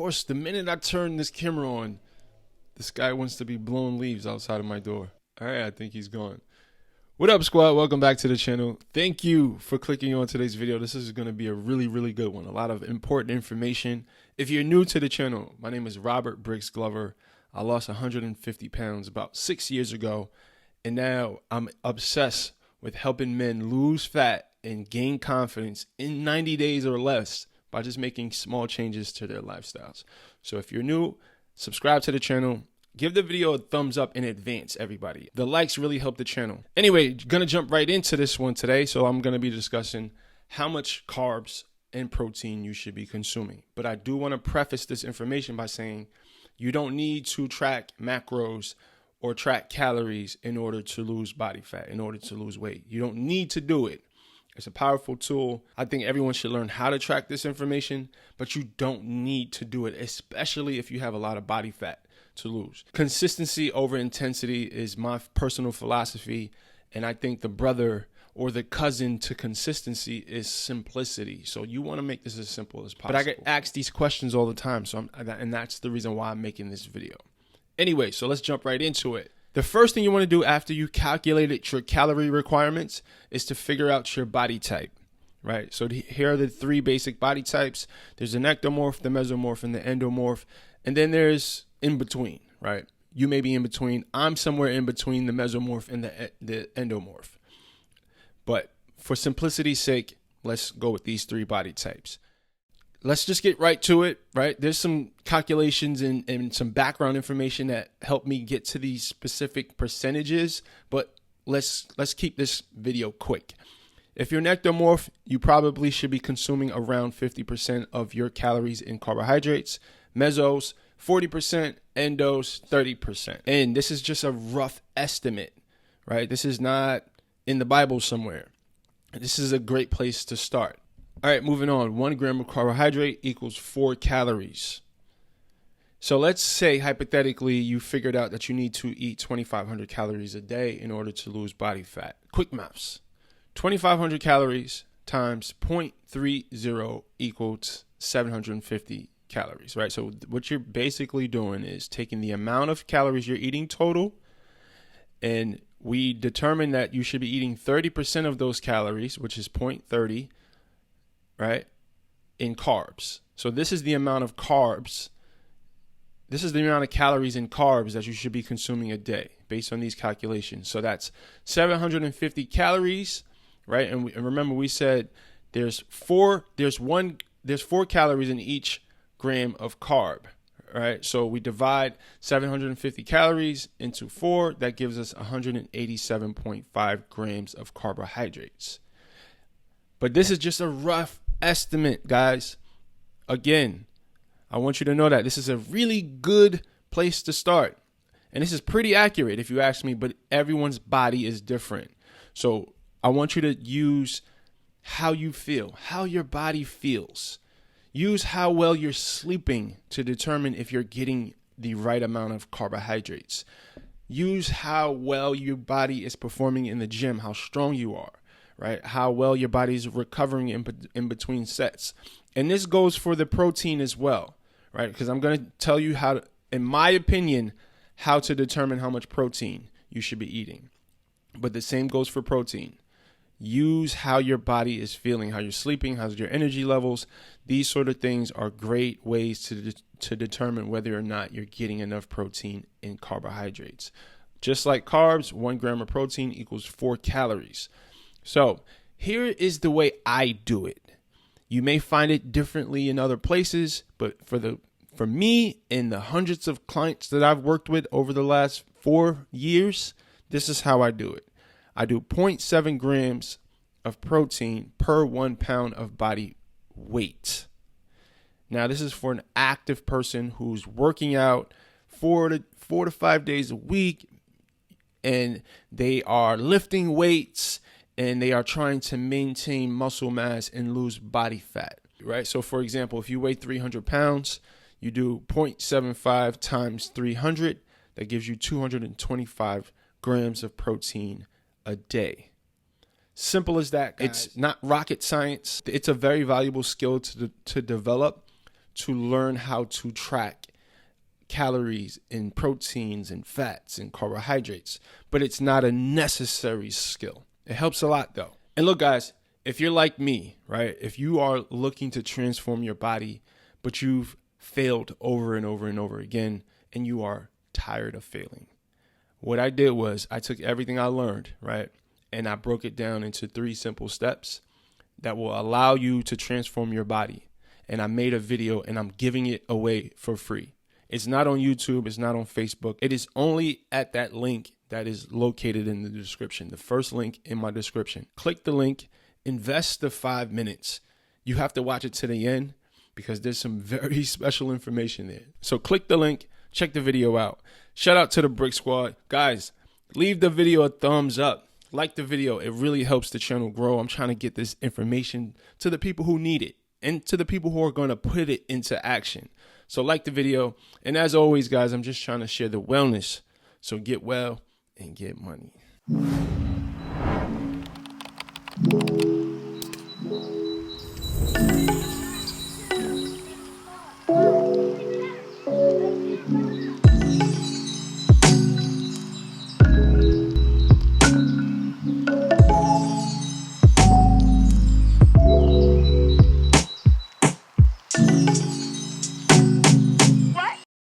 course, the minute I turn this camera on, this guy wants to be blowing leaves outside of my door. All right, I think he's gone. What up, squad? Welcome back to the channel. Thank you for clicking on today's video. This is going to be a really good one. A lot of important information. If you're new to the channel, my name is Robert Brix Glover. I lost 150 pounds about 6 years ago, and now I'm obsessed with helping men lose fat and gain confidence in 90 days or less by just making small changes to their lifestyles. So if you're new, subscribe to the channel. Give the video a thumbs up in advance, everybody. The likes really help the channel. Anyway, gonna jump right into this one today. So I'm gonna be discussing how much carbs and protein you should be consuming. But I do wanna preface this information by saying you don't need to track macros or track calories in order to lose body fat, in order to lose weight. You don't need to do it. It's a powerful tool. I think everyone should learn how to track this information, but you don't need to do it, especially if you have a lot of body fat to lose. Consistency over intensity is my personal philosophy, and I think the brother or the cousin to consistency is simplicity. So you want to make this as simple as possible. But I get asked these questions all the time, and that's the reason why I'm making this video. Anyway, so let's jump right into it. The first thing you want to do after you calculated your calorie requirements is to figure out your body type, right? So here are the three basic body types. There's an ectomorph, the mesomorph, and the endomorph. And then there's in between, right? You may be in between. I'm somewhere in between the mesomorph and the endomorph. But for simplicity's sake, let's go with these three body types. Let's just get right to it, right? There's some calculations and some background information that help me get to these specific percentages, but let's keep this video quick. If you're an ectomorph, you probably should be consuming around 50% of your calories in carbohydrates. Mesos, 40%, endos, 30%. And this is just a rough estimate, right? This is not in the Bible somewhere. This is a great place to start. All right, moving on. 1 gram of carbohydrate equals 4 calories. So let's say, hypothetically, you figured out that you need to eat 2,500 calories a day in order to lose body fat. Quick maths. 2,500 calories times 0.30 equals 750 calories, right? So what you're basically doing is taking the amount of calories you're eating total, and we determine that you should be eating 30% of those calories, which is 0.30, right, in carbs. So this is the amount of carbs. This is the amount of calories in carbs that you should be consuming a day based on these calculations. So that's 750 calories, right? And remember we said there's 4 calories in each gram of carb, right? So we divide 750 calories into 4. That gives us 187.5 grams of carbohydrates. But this is just a rough estimate, guys. Again, I want you to know that this is a really good place to start. And this is pretty accurate if you ask me, but everyone's body is different. So I want you to use how you feel, how your body feels. Use how well you're sleeping to determine if you're getting the right amount of carbohydrates. Use how well your body is performing in the gym, how strong you are. Right? How well your body's recovering in between sets. And this goes for the protein as well, right? Because I'm going to tell you how, in my opinion, how to determine how much protein you should be eating. But the same goes for protein. Use how your body is feeling, how you're sleeping, how's your energy levels. These sort of things are great ways to determine whether or not you're getting enough protein in carbohydrates. Just like carbs, 1 gram of protein equals 4 calories. So here is the way I do it. You may find it differently in other places, but for me and the hundreds of clients that I've worked with over the last 4 years, this is how I do it. I do 0.7 grams of protein per 1 pound of body weight. Now, this is for an active person who's working out 4 to 5 days a week, and they are lifting weights, and they are trying to maintain muscle mass and lose body fat, right? So, for example, if you weigh 300 pounds, you do 0.75 times 300. That gives you 225 grams of protein a day. Simple as that, guys. It's not rocket science. It's a very valuable skill to develop to learn how to track calories and proteins and fats and carbohydrates, but it's not a necessary skill. It helps a lot though. And look, guys, if you're like me, right? If you are looking to transform your body, but you've failed over and over and over again, and you are tired of failing, what I did was I took everything I learned, right? And I broke it down into 3 simple steps that will allow you to transform your body. And I made a video and I'm giving it away for free. It's not on YouTube. It's not on Facebook. It is only at that link that is located in the description. The first link in my description. Click the link, invest the 5 minutes. You have to watch it to the end because there's some very special information there. So click the link, check the video out. Shout out to the Brix squad. Guys, leave the video a thumbs up. Like the video. It really helps the channel grow. I'm trying to get this information to the people who need it and to the people who are going to put it into action. So like the video. And as always, guys, I'm just trying to share the wellness. So get well and get money.